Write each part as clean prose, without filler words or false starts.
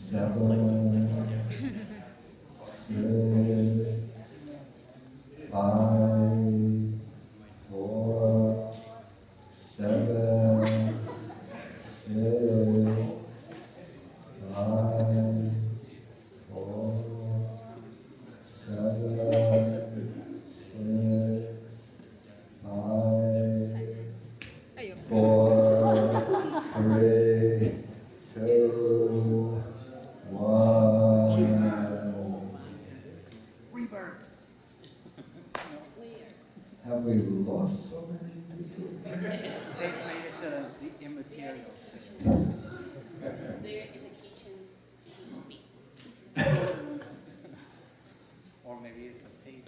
7, 6, 5, 4, 7, 6, 5, 4, 7, 6, 5, 4, 3, 2, 1. Rebirth. Have we lost so many people? They played it to the immaterials. They're in the kitchen movie. Or maybe it's the pages.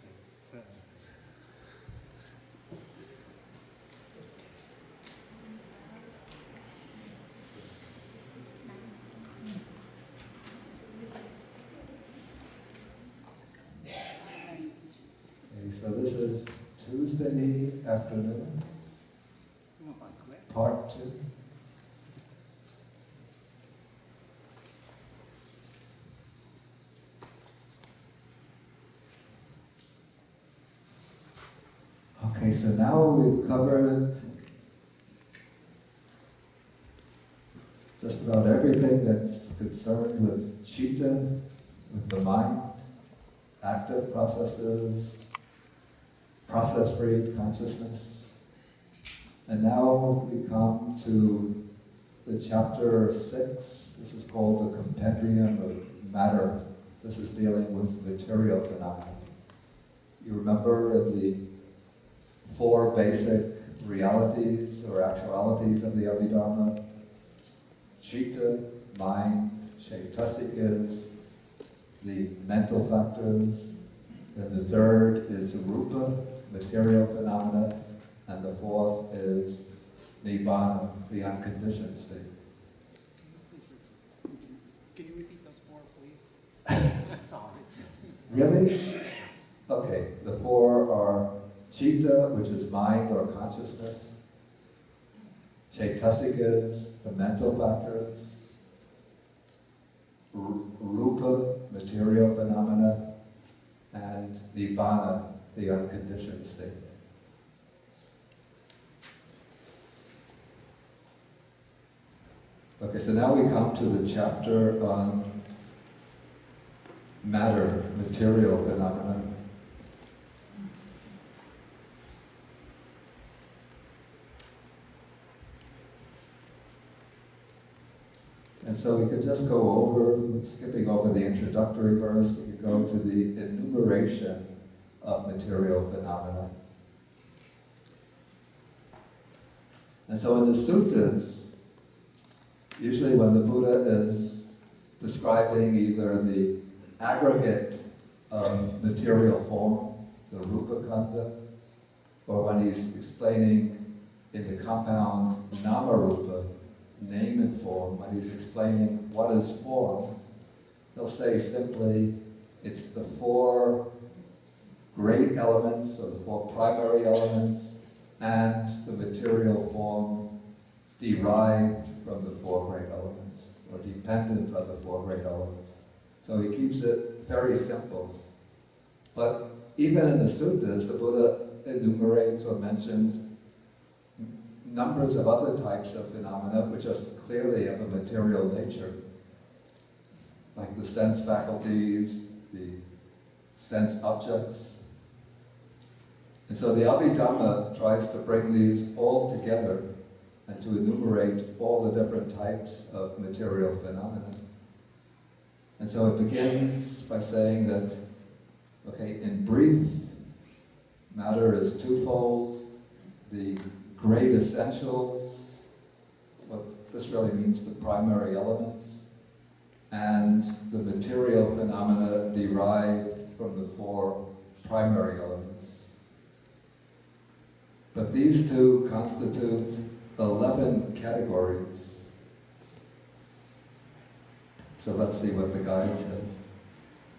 Okay, so this is Tuesday afternoon, Move on quick. part 2. Okay, so now we've covered just about everything that's concerned with chitta, with the mind, active processes, process-free consciousness. And now we come to the chapter 6. This is called the Compendium of Matter. This is dealing with material phenomena. You remember in the 4 basic realities or actualities of the Abhidhamma: chitta, mind, chaitasikas, the mental factors, and the third is rupa, material phenomena, and the fourth is nibbana, the unconditioned state. Can you repeat those 4, please? Sorry. Really? Okay, the 4 are chitta, which is mind or consciousness, chaitasikas, the mental factors, rupa, material phenomena, and nibbana, the unconditioned state. Okay, so now we come to the chapter on matter, material phenomena. And so we could just go over, skipping over the introductory verse, we could go to the enumeration of material phenomena. And so in the suttas, usually when the Buddha is describing either the aggregate of material form, the rupa kanda, or when he's explaining in the compound nama rupa, name and form, when he's explaining what is form, he'll say simply, it's the 4 great elements, or the 4 primary elements, and the material form derived from the 4 great elements, or dependent on the 4 great elements. So he keeps it very simple. But even in the suttas, the Buddha enumerates or mentions numbers of other types of phenomena which are clearly of a material nature, like the sense faculties, the sense objects. And so the Abhidhamma tries to bring these all together and to enumerate all the different types of material phenomena. And so it begins by saying that, okay, in brief, matter is twofold. The great essentials, what this really means the primary elements, and the material phenomena derived from the 4 primary elements. But these 2 constitute 11 categories. So let's see what the guide says.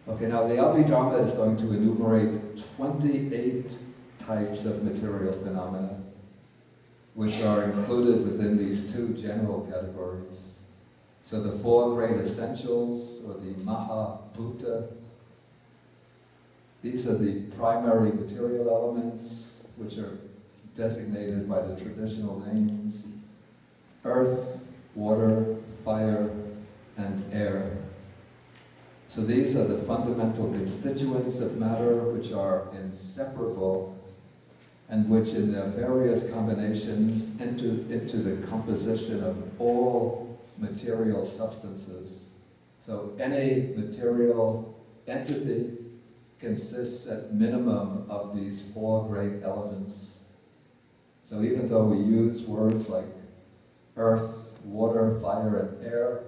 Okay, now the Abhidhamma is going to enumerate 28 types of material phenomena, which are included within these 2 general categories. So the four great essentials, or the Mahabhuta, these are the primary material elements, which are designated by the traditional names: earth, water, fire, and air. So these are the fundamental constituents of matter, which are inseparable and which in their various combinations enter into the composition of all material substances. So any material entity consists at minimum of these four great elements. So even though we use words like earth, water, fire, and air,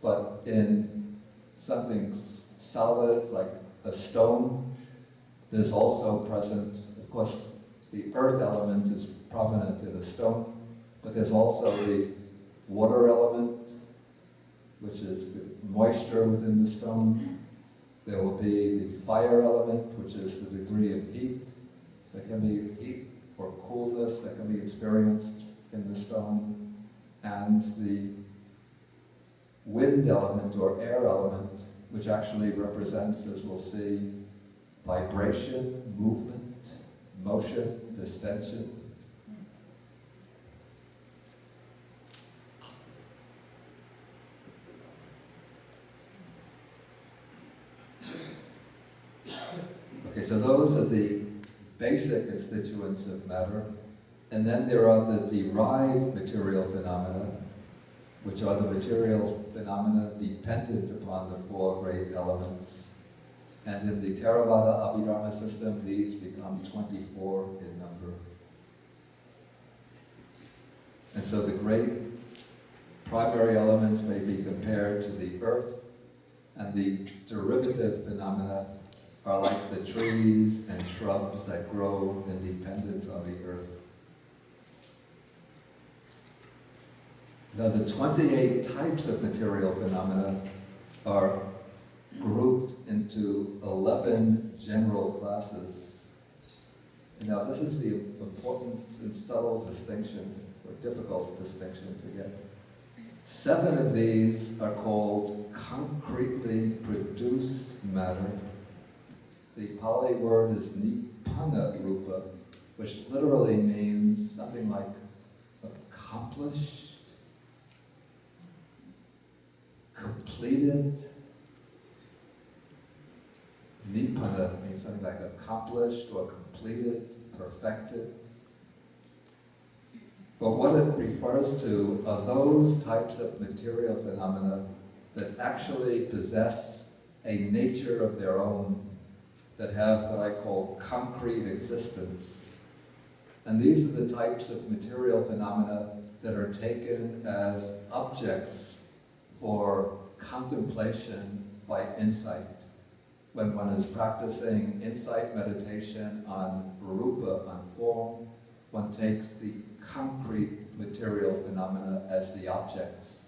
but in something solid like a stone, there's also present, of course, the earth element is prominent in a stone, but there's also the water element, which is the moisture within the stone. There will be the fire element, which is the degree of heat. There can be heat or coolness that can be experienced in the stone. And the wind element or air element, which actually represents, as we'll see, vibration, movement, motion, distension. Okay, so those are the basic constituents of matter. And then there are the derived material phenomena, which are the material phenomena dependent upon the four great elements. And in the Theravada Abhidhamma system, these become 24 in number. And so the great primary elements may be compared to the earth, and the derivative phenomena are like the trees and shrubs that grow in dependence on the earth. Now the 28 types of material phenomena are grouped into 11 general classes. And now this is the important and subtle distinction, or difficult distinction to get. 7 of these are called concretely produced matter. The Pali word is nibbana rupa, which literally means something like accomplished, completed. Nibbana means something like accomplished or completed, perfected. But what it refers to are those types of material phenomena that actually possess a nature of their own, that have what I call concrete existence. And these are the types of material phenomena that are taken as objects for contemplation by insight. When one is practicing insight meditation on rupa, on form, one takes the concrete material phenomena as the objects.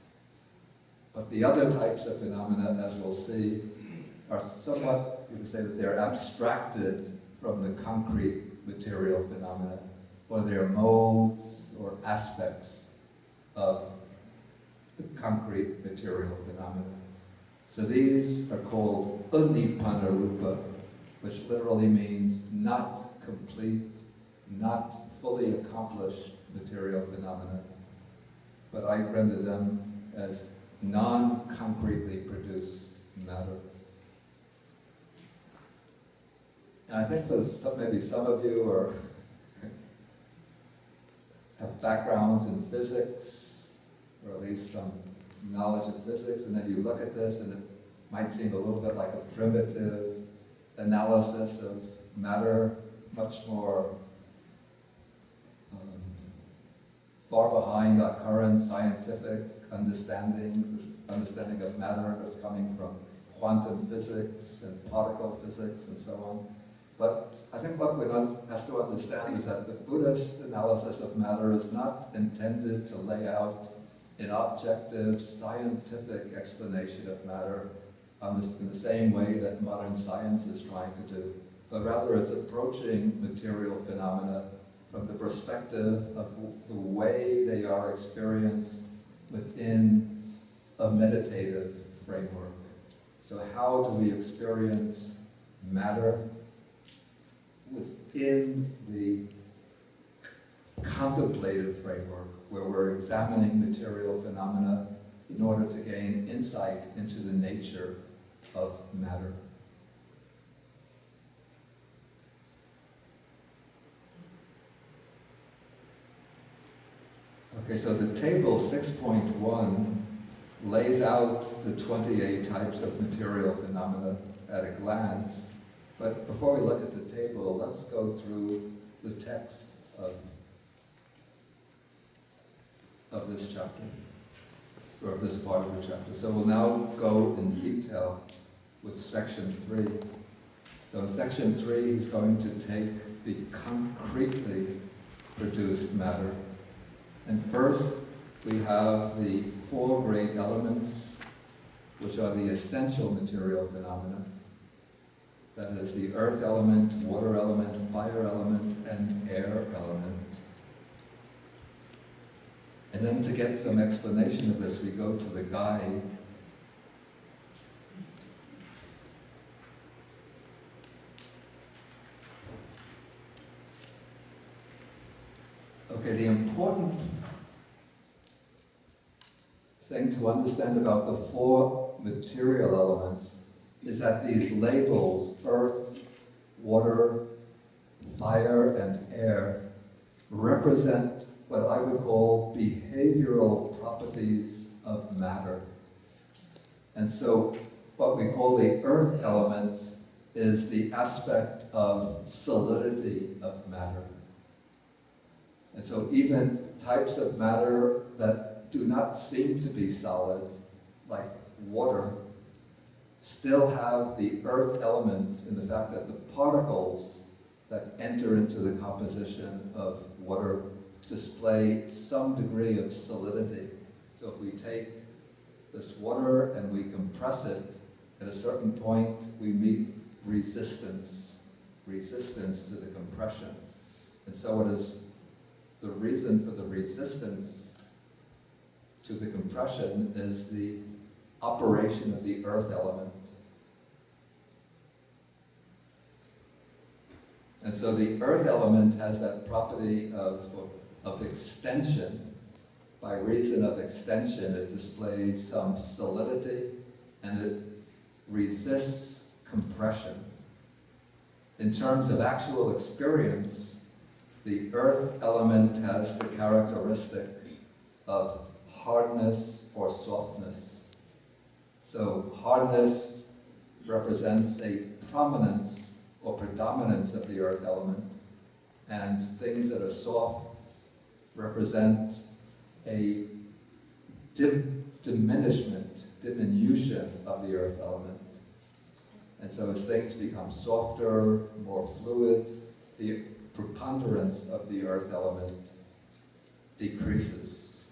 But the other types of phenomena, as we'll see, are somewhat, you could say that they're abstracted from the concrete material phenomena, or they're modes or aspects of the concrete material phenomena. So these are called unibbana rupa, which literally means not complete, not fully accomplished material phenomena. But I render them as non-concretely produced matter. And I think for maybe some of you are have backgrounds in physics, or at least some knowledge of physics, and then you look at this and it might seem a little bit like a primitive analysis of matter, much more far behind our current scientific understanding. This understanding of matter is coming from quantum physics and particle physics and so on. But I think what one has to understand is that the Buddhist analysis of matter is not intended to lay out an objective scientific explanation of matter in the same way that modern science is trying to do, but rather it's approaching material phenomena from the perspective of the way they are experienced within a meditative framework. So how do we experience matter within the contemplative framework, where we're examining material phenomena in order to gain insight into the nature of matter? Okay, so the table 6.1 lays out the 28 types of material phenomena at a glance. But before we look at the table, let's go through the text of this chapter, or of this part of the chapter. So we'll now go in detail with section 3. So in section 3, he's going to take the concretely produced matter. And first, we have the 4 great elements, which are the essential material phenomena. That is the earth element, water element, fire element, and air element. And then to get some explanation of this, we go to the guide. Okay, the important thing to understand about the 4 material elements is that these labels, earth, water, fire, and air, represent what I would call behavioral properties of matter. And so what we call the earth element is the aspect of solidity of matter. And so even types of matter that do not seem to be solid, like water, still have the earth element in the fact that the particles that enter into the composition of water display some degree of solidity. So if we take this water and we compress it, at a certain point we meet resistance to the compression. And so it is the reason for the resistance to the compression is the operation of the earth element. And so the earth element has that property of extension. By reason of extension, it displays some solidity and it resists compression. In terms of actual experience, the earth element has the characteristic of hardness or softness. So hardness represents a prominence or predominance of the earth element, and things that are soft represent a diminution of the earth element. And so as things become softer, more fluid, the preponderance of the earth element decreases.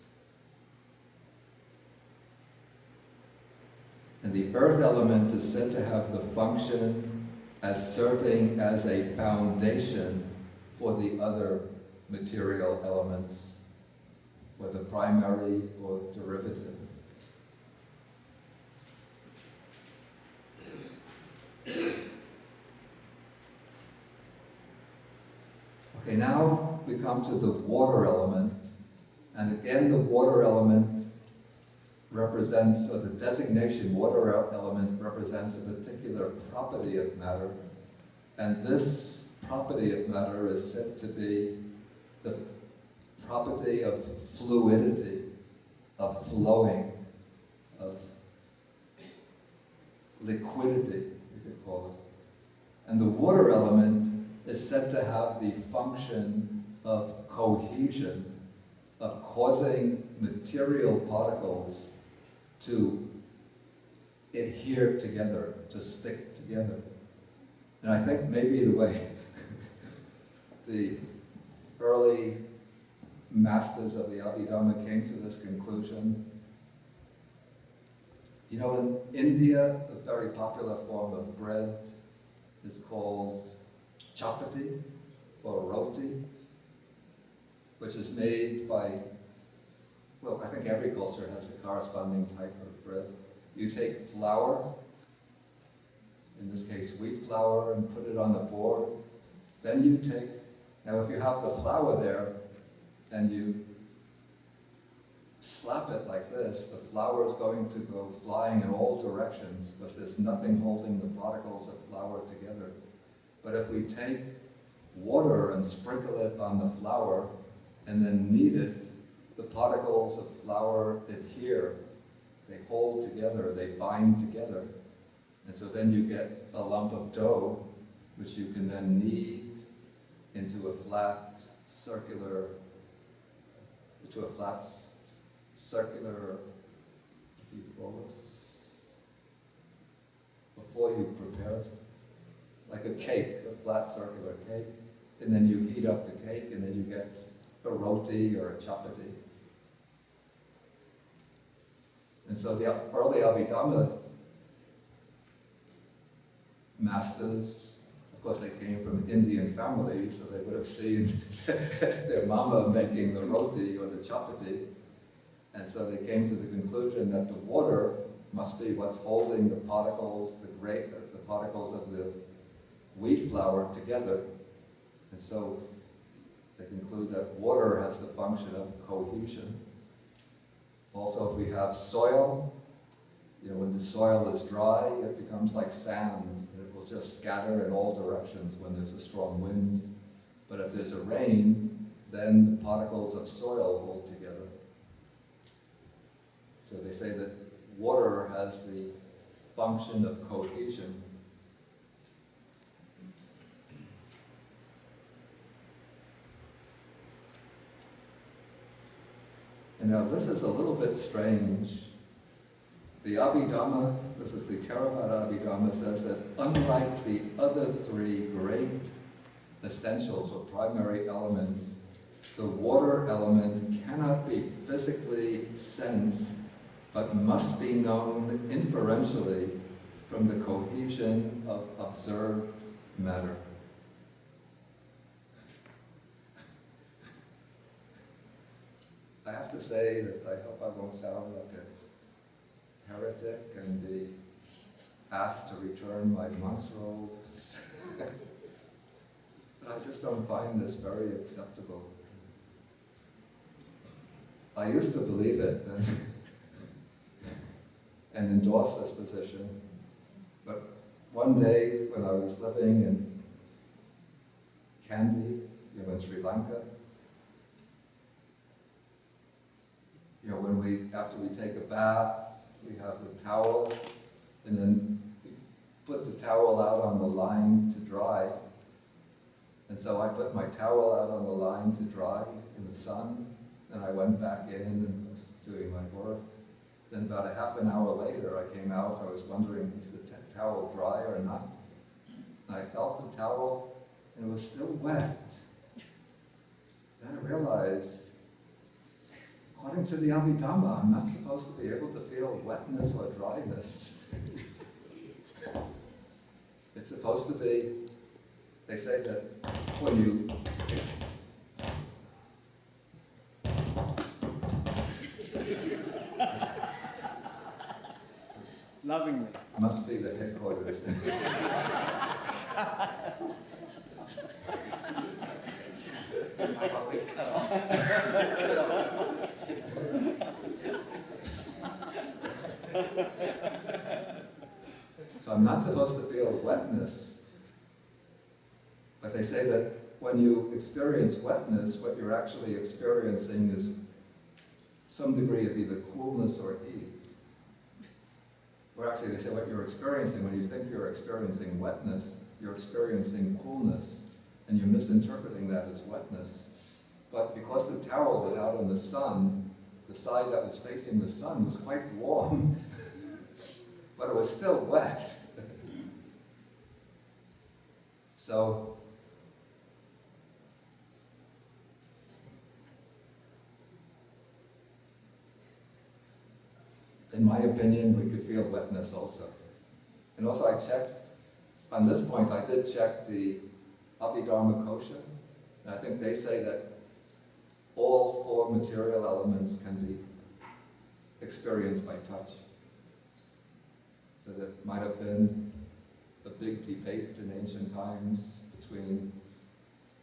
And the earth element is said to have the function as serving as a foundation for the other material elements, whether primary or derivative. Okay, now we come to the water element, and again the water element represents, or the designation water element represents a particular property of matter, and this property of matter is said to be the property of fluidity, of flowing, of liquidity, you could call it. And the water element is said to have the function of cohesion, of causing material particles to adhere together, to stick together. And I think maybe the way the early masters of the Abhidhamma came to this conclusion, you know, in India, a very popular form of bread is called chapati or roti, which is made by well, I think every culture has a corresponding type of bread. You take flour, in this case wheat flour, and put it on the board. Then you take, now if you have the flour there and you slap it like this, the flour is going to go flying in all directions because there's nothing holding the particles of flour together. But if we take water and sprinkle it on the flour and then knead it, the particles of flour adhere. They hold together, they bind together. And so then you get a lump of dough, which you can then knead into a flat circular, what do you call this? Before you prepare it, like a cake, a flat circular cake, and then you heat up the cake, and then you get a roti or a chapati. And so the early Abhidhamma masters, of course they came from Indian families, so they would have seen their mama making the roti or the chapati. And so they came to the conclusion that the water must be what's holding the particles, the particles of the wheat flour together. And so they conclude that water has the function of cohesion. Also, if we have soil, when the soil is dry, it becomes like sand. It will just scatter in all directions when there's a strong wind. But if there's a rain, then the particles of soil hold together. So they say that water has the function of cohesion. And now this is a little bit strange. The Abhidhamma, this is the Theravada Abhidhamma, says that unlike the other three great essentials or primary elements, the water element cannot be physically sensed, but must be known inferentially from the cohesion of observed matter. I have to say that I hope I won't sound like a heretic and be asked to return my monk's robes. But I just don't find this very acceptable. I used to believe it and endorse this position, but one day when I was living in Kandy, in Sri Lanka, after we take a bath, we have the towel, and then we put the towel out on the line to dry. And so I put my towel out on the line to dry in the sun, and I went back in and was doing my work. Then about a half an hour later, I came out, I was wondering, is the towel dry or not? And I felt the towel, and it was still wet. Then I realized, according to the Abhidhamma, I'm not supposed to be able to feel wetness or dryness. It's supposed to be, they say that when you, Lovingly. must be the headquarters. So I'm not supposed to feel wetness, but they say that when you experience wetness, what you're actually experiencing is some degree of either coolness or heat. Or actually they say what you're experiencing, when you think you're experiencing wetness, you're experiencing coolness, and you're misinterpreting that as wetness. But because the towel was out in the sun, the side that was facing the sun was quite warm, but it was still wet. So, in my opinion, we could feel wetness also. And also I checked, on this point I did check the Abhidhamma Kosha, and I think they say that all four material elements can be experienced by touch. So that might have been a big debate in ancient times between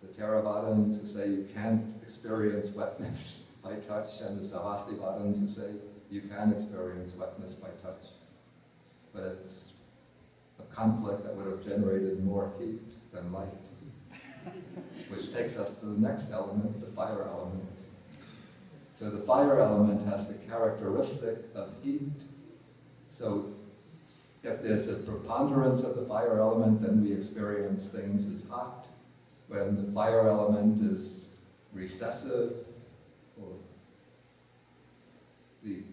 the Theravadins who say you can't experience wetness by touch and the Sarvastivadins who say you can experience wetness by touch. But it's a conflict that would have generated more heat than light. Which takes us to the next element, the fire element. So the fire element has the characteristic of heat. So if there's a preponderance of the fire element, then we experience things as hot. When the fire element is recessive, or the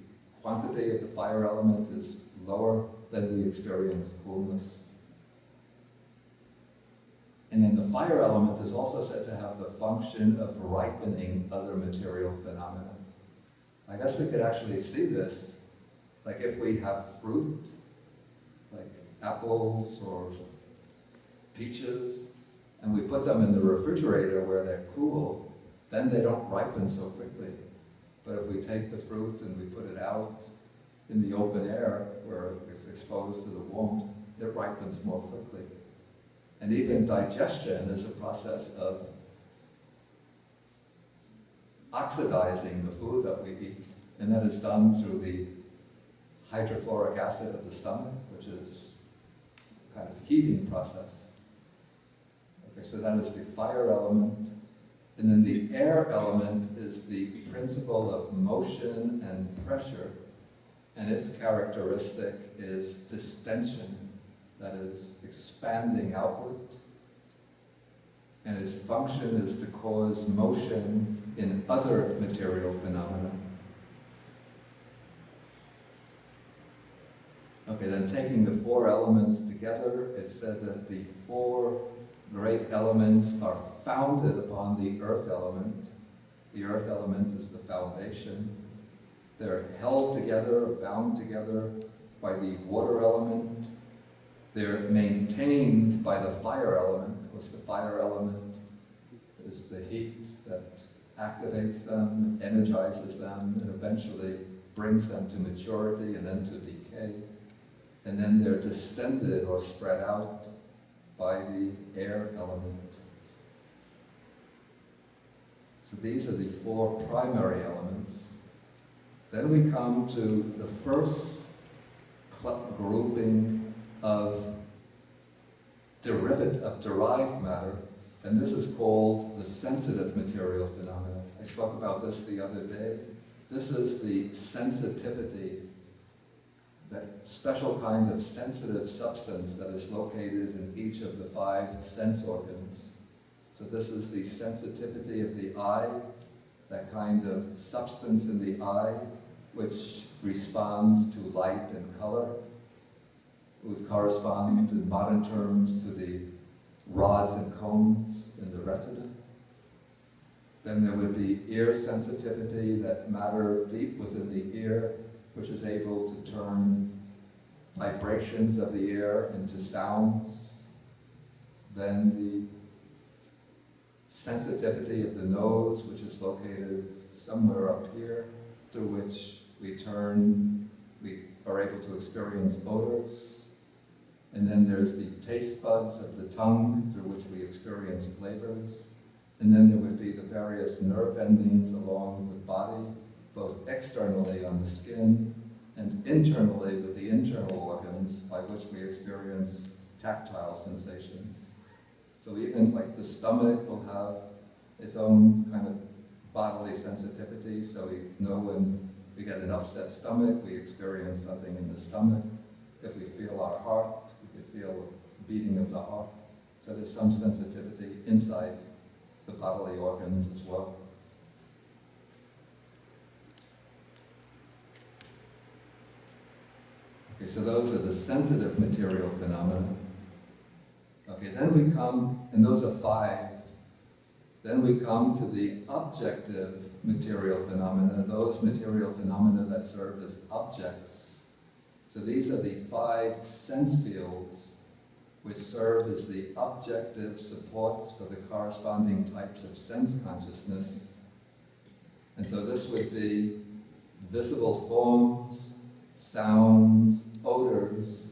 quantity of the fire element is lower, then we experience coolness. And then the fire element is also said to have the function of ripening other material phenomena. I guess we could actually see this, like if we have fruit, like apples or peaches, and we put them in the refrigerator where they're cool, then they don't ripen so quickly. But if we take the fruit and we put it out in the open air where it's exposed to the warmth, it ripens more quickly. And even digestion is a process of oxidizing the food that we eat. And that is done through the hydrochloric acid of the stomach, which is a kind of heating process. Okay, so that is the fire element. And then the air element is the principle of motion and pressure. And its characteristic is distension. That is expanding outward, and its function is to cause motion in other material phenomena. Okay, then taking the four elements together, it said that the four great elements are founded upon the earth element. The earth element is the foundation. They're held together, bound together by the water element. They're maintained by the fire element, because the fire element is the heat that activates them, energizes them, and eventually brings them to maturity and then to decay. And then they're distended or spread out by the air element. So these are the four primary elements. Then we come to the first grouping of derived matter, and this is called the sensitive material phenomena. I spoke about this the other day. This is the sensitivity, that special kind of sensitive substance that is located in each of the 5 sense organs. So this is the sensitivity of the eye, that kind of substance in the eye which responds to light and color, would correspond in modern terms to the rods and cones in the retina. Then there would be ear sensitivity, that matter deep within the ear, which is able to turn vibrations of the ear into sounds. Then the sensitivity of the nose, which is located somewhere up here, through which we are able to experience odors. And then there's the taste buds of the tongue, through which we experience flavors. And then there would be the various nerve endings along the body, both externally on the skin and internally with the internal organs, by which we experience tactile sensations. So even like the stomach will have its own kind of bodily sensitivity, so we know when we get an upset stomach, we experience something in the stomach. If we feel our heart, we can feel beating of the heart. So there's some sensitivity inside the bodily organs as well. Okay, so those are the sensitive material phenomena. Okay, then we come, and those are 5. Then we come to the objective material phenomena, those material phenomena that serve as objects. So these are the 5 sense fields which serve as the objective supports for the corresponding types of sense consciousness. And so this would be visible forms, sounds, odors,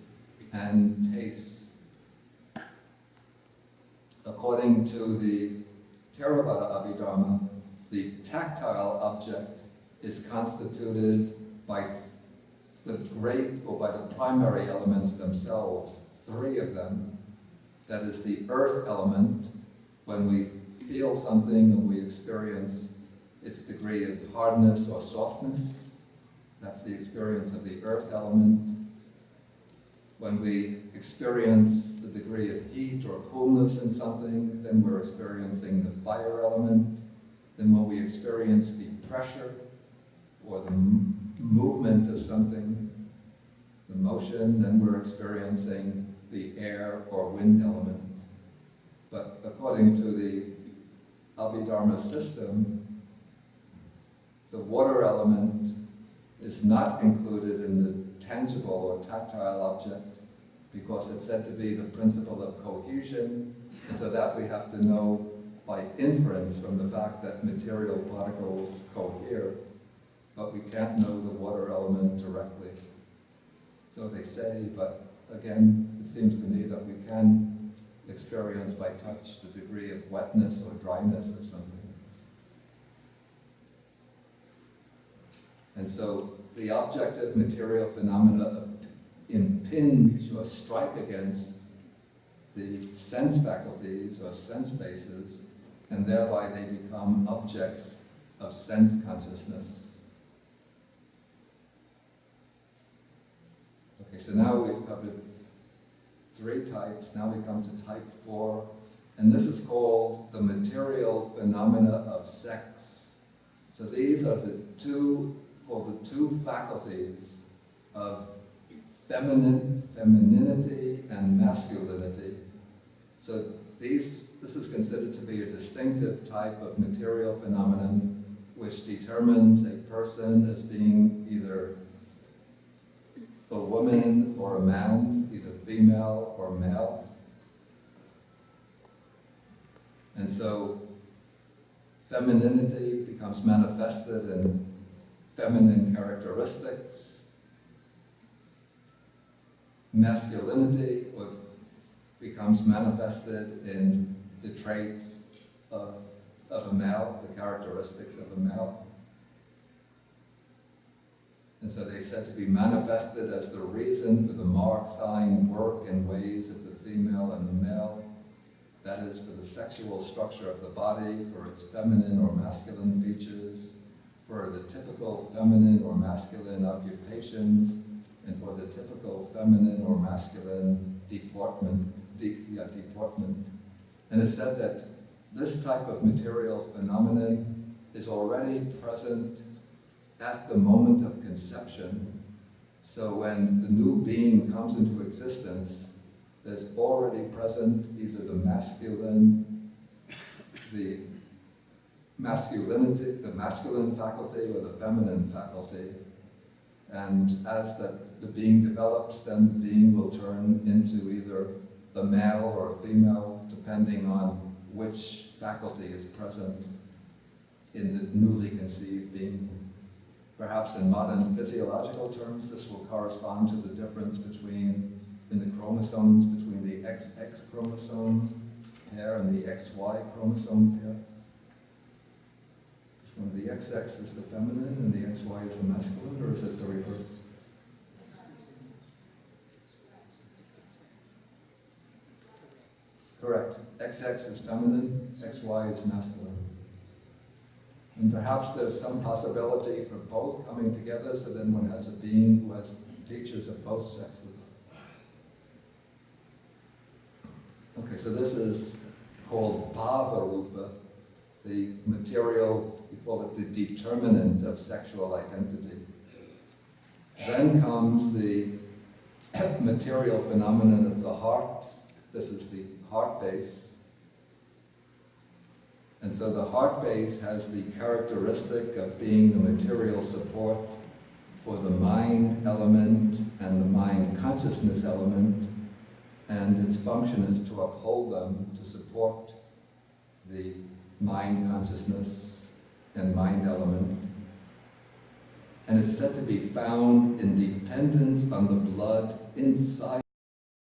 and tastes. According to the Theravada Abhidhamma, the tactile object is constituted by the great, or by the primary elements themselves, three of them. That is the earth element. When we feel something and we experience its degree of hardness or softness, that's the experience of the earth element. When we experience the degree of heat or coolness in something, then we're experiencing the fire element. Then when we experience the pressure or the movement of something, the motion, then we're experiencing the air or wind element. But according to the Abhidhamma system, the water element is not included in the tangible or tactile object because it's said to be the principle of cohesion, and so that we have to know by inference from the fact that material particles cohere, but we can't know the water element directly. So they say, but again, it seems to me that we can experience by touch the degree of wetness or dryness or something. And so the objective material phenomena impinge or strike against the sense faculties or sense bases, and thereby they become objects of sense consciousness. Okay, so now we've covered 3 types. Now we come to type 4, and this is called the material phenomena of sex. So these are the two faculties of femininity and masculinity. So this is considered to be a distinctive type of material phenomenon which determines a person as being either a woman or a man, either female or male. And so femininity becomes manifested in feminine characteristics. Masculinity becomes manifested in the traits of a male, the characteristics of a male. And so they're said to be manifested as the reason for the mark, sign, work, and ways of the female and the male. That is, for the sexual structure of the body, for its feminine or masculine features, for the typical feminine or masculine occupations, and for the typical feminine or masculine deportment. And it's said that this type of material phenomenon is already present at the moment of conception. So when the new being comes into existence, there's already present either the masculine faculty or the feminine faculty. And as the being develops, then the being will turn into either a male or a female, depending on which faculty is present in the newly conceived being. Perhaps in modern physiological terms, this will correspond to the difference in the chromosomes between the XX chromosome pair and the XY chromosome pair. Which one? The XX is the feminine and the XY is the masculine, or is it the reverse? Correct. XX is feminine, XY is masculine. And perhaps there's some possibility for both coming together, so then one has a being who has features of both sexes. Okay, so this is called bhava rupa, the material, we call it the determinant of sexual identity. Then comes the material phenomenon of the heart. This is the heart base. And so the heart base has the characteristic of being the material support for the mind element and the mind consciousness element, and its function is to uphold them, to support the mind consciousness and mind element. and is said to be found in dependence on the blood inside